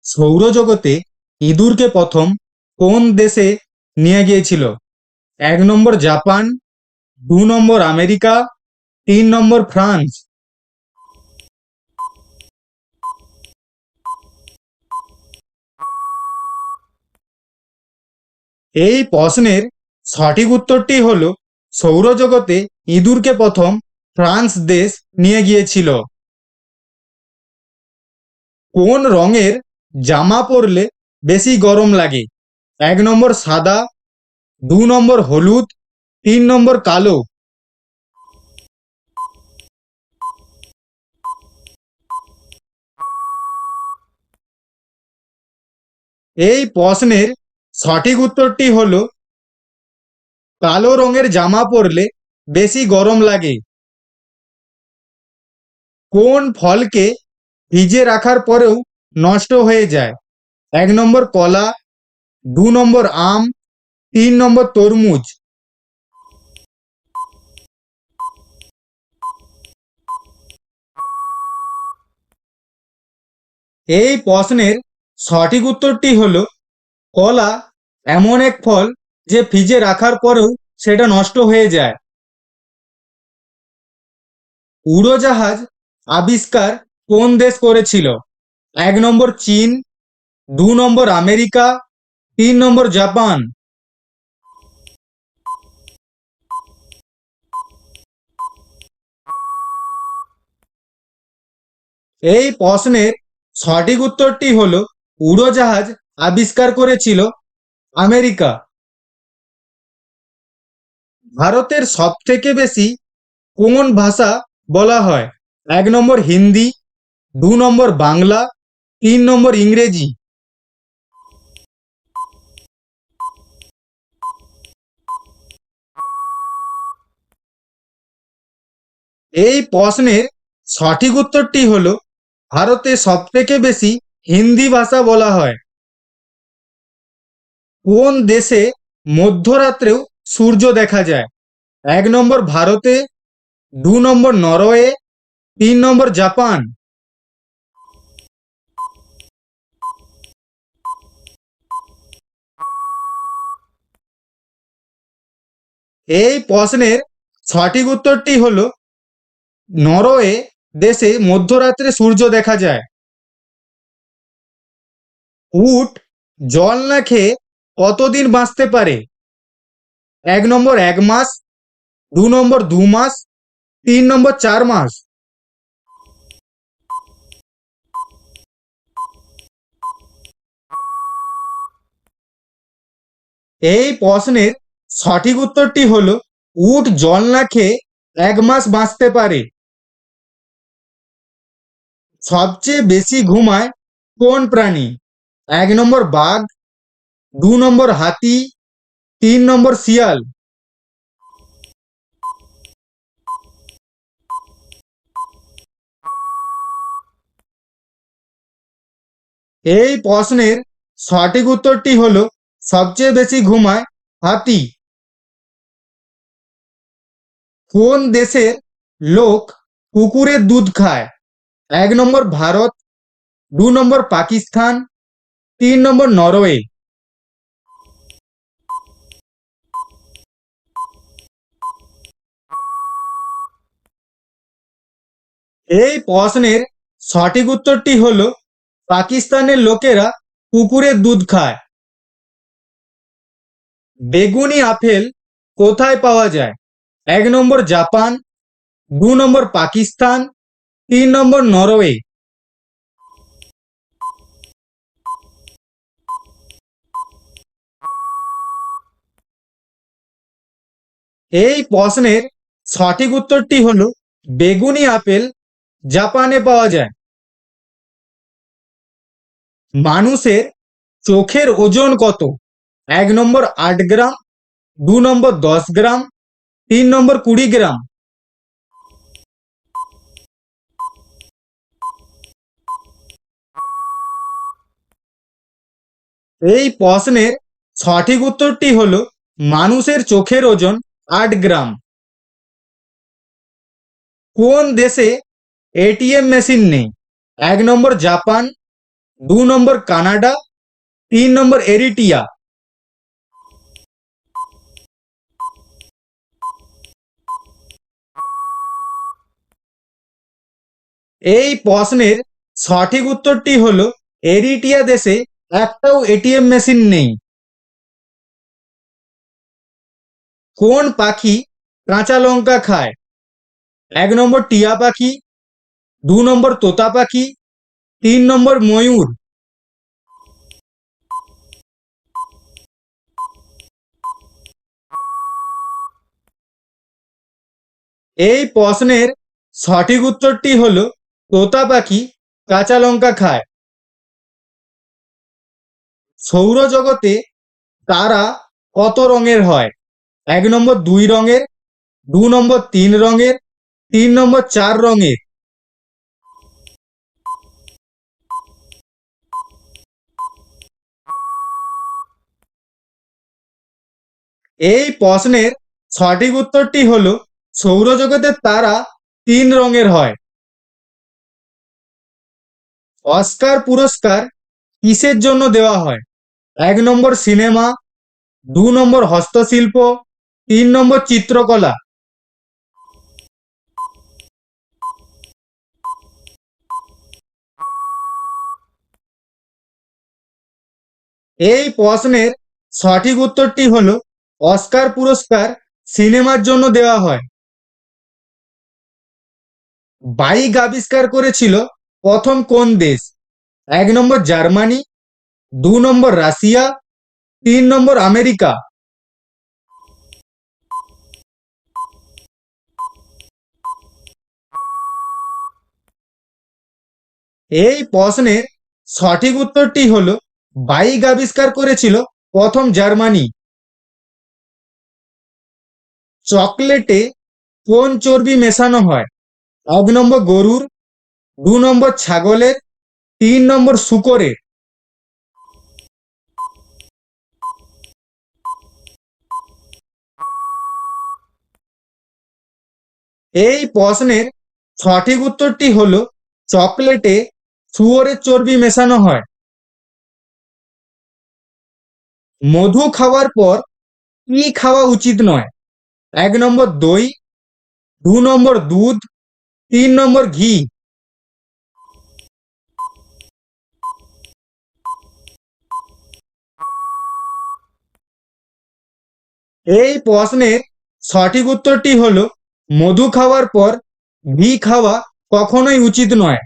সৌরজগতে ইঁদুরকে প্রথম কোন দেশে নিয়ে গিয়েছিল? 1 নম্বর জাপান, 2 নম্বর আমেরিকা, 3 নম্বর ফ্রান্স। এই প্রশ্নের সঠিক উত্তরটি হল সৌরজগতে ইঁদুরকে প্রথম ফ্রান্স দেশ নিয়ে গিয়েছিল। কোন রঙের জামা পরলে বেশি গরম লাগে? 1 নম্বর সাদা, 2 নম্বর হলুদ, 3 নম্বর কালো। এই প্রশ্নের সঠিক উত্তরটি হল কালো রঙের জামা পরলে বেশি গরম লাগে। কোন ফলকে ভিজে রাখার পরেও নষ্ট হয়ে যায়? 1 নম্বর কলা, 2 নম্বর আম, 3 নম্বর তরমুজ। এই প্রশ্নের সঠিক উত্তরটি হল কলা এমন এক ফল যে ফ্রিজে রাখার পরেও সেটা নষ্ট হয়ে যায়। উড়োজাহাজ আবিষ্কার কোন দেশ করেছিল? 1 নম্বর চীন, 2 নম্বর আমেরিকা, 3 নম্বর জাপান। এই প্রশ্নের সঠিক উত্তরটি হল উড়োজাহাজ আবিষ্কার করেছিল আমেরিকা। ভারতের সবথেকে বেশি কোন ভাষা বলা হয়? 1 নম্বর হিন্দি, 2 নম্বর বাংলা, 3 নম্বর ইংরেজি। এই প্রশ্নের সঠিক উত্তরটি হল ভারতে সবথেকে বেশি হিন্দি ভাষা বলা হয়। কোন দেশে মধ্যরাত্রেও সূর্য দেখা যায়? 1 নম্বর ভারতে, 2 নম্বর নরওয়ে, 3 নম্বর জাপান। এই প্রশ্নের সঠিক উত্তরটি হল নরওয়ে দেশে মধ্যরাত্রে সূর্য দেখা যায়। উট জল না খেয়ে কতদিন বাঁচতে পারে? 1 নম্বর 1 মাস, 2 নম্বর 2 মাস, 3 নম্বর 4 মাস। এই প্রশ্নের সঠিক উত্তরটি হল উট জল না খেয়ে 1 মাস বাঁচতে পারে। সবচেয়ে বেশি ঘুমায় কোন প্রাণী? 1 নম্বর বাঘ, 2 নম্বর হাতি, 3 নম্বর শিয়াল। এই প্রশ্নের সঠিক উত্তরটি হল সবচেয়ে বেশি ঘুমায় হাতি। কোন দেশের লোক কুকুরের দুধ খায়? 1 নম্বর ভারত, 2 নম্বর পাকিস্তান, 3 নম্বর নরওয়ে। এই প্রশ্নের সঠিক উত্তরটি হল পাকিস্তানের লোকেরা কুকুরের দুধ খায়। বেগুনি আপেল কোথায় পাওয়া যায়? 1 নম্বর জাপান, 2 নম্বর পাকিস্তান, 3 নম্বর নরওয়ে। এই প্রশ্নের সঠিক উত্তরটি হল বেগুনি আপেল জাপানে পাওয়া যায়। মানুষের চোখের ওজন কত? 1 নম্বর 8 গ্রাম, 2 নম্বর 10 গ্রাম, 3 নম্বর 20 গ্রাম। এই প্রশ্নের সঠিক উত্তরটি হল মানুষের চোখের ওজন 8 গ্রাম। কোন দেশে এটিএম মেশিন নেই? 1 নম্বর জাপান, নম্বর কানাডা, 3 নম্বর এরিটিয়া। এই প্রশ্নের সঠিক উত্তরটি হলো এরিটিয়া দেশে একটাও এটিএম মেশিন নেই। কোন পাখি কাঁচা লঙ্কা খায়? 1 নম্বর টিয়া পাখি, 2 নম্বর তোতা পাখি, 3 নম্বর ময়ূর। এই প্রশ্নের সঠিক উত্তরটি হলো তোতা পাখি কাঁচা লঙ্কা খায়। সৌরজগতে তারা কত রঙের হয়? 1 নম্বর 2 রঙের, 2 নম্বর 3 রঙের, 3 নম্বর 4 রঙের। এই প্রশ্নের সঠিক উত্তরটি হলো সৌরজগতের তারা 3 রঙের হয়। অস্কার পুরস্কার কিসের জন্য দেওয়া হয়? 1 নম্বর সিনেমা, 2 নম্বর হস্তশিল্প, 3 নম্বর চিত্রকলা। এই প্রশ্নের সঠিক উত্তরটি হলো অস্কার পুরস্কার সিনেমার জন্য দেওয়া হয়। বাইক আবিষ্কার করেছিল প্রথম কোন দেশ? 1 নম্বর জার্মানি, 2 নম্বর রাশিয়া, 3 নম্বর আমেরিকা। এই প্রশ্নের সঠিক উত্তরটি হলো বাইক আবিষ্কার করেছিল প্রথম জার্মানি। চকলেটে কোন চর্বি মেশানো হয়? 1 নম্বর গরুর, 2 নম্বর ছাগলের, 3 নম্বর শূকরের। এই প্রশ্নের সঠিক উত্তরটি হলো চকলেটে শুয়োরের চর্বি মেশানো হয়। মধু খাওয়ার পর কি খাওয়া উচিত নয়? 1 নম্বর দই, 2 নম্বর দুধ, 3 নম্বর ঘি। এই প্রশ্নের সঠিক উত্তরটি হলো মধু খাওয়ার পর ঘি খাওয়া কখনোই উচিত নয়।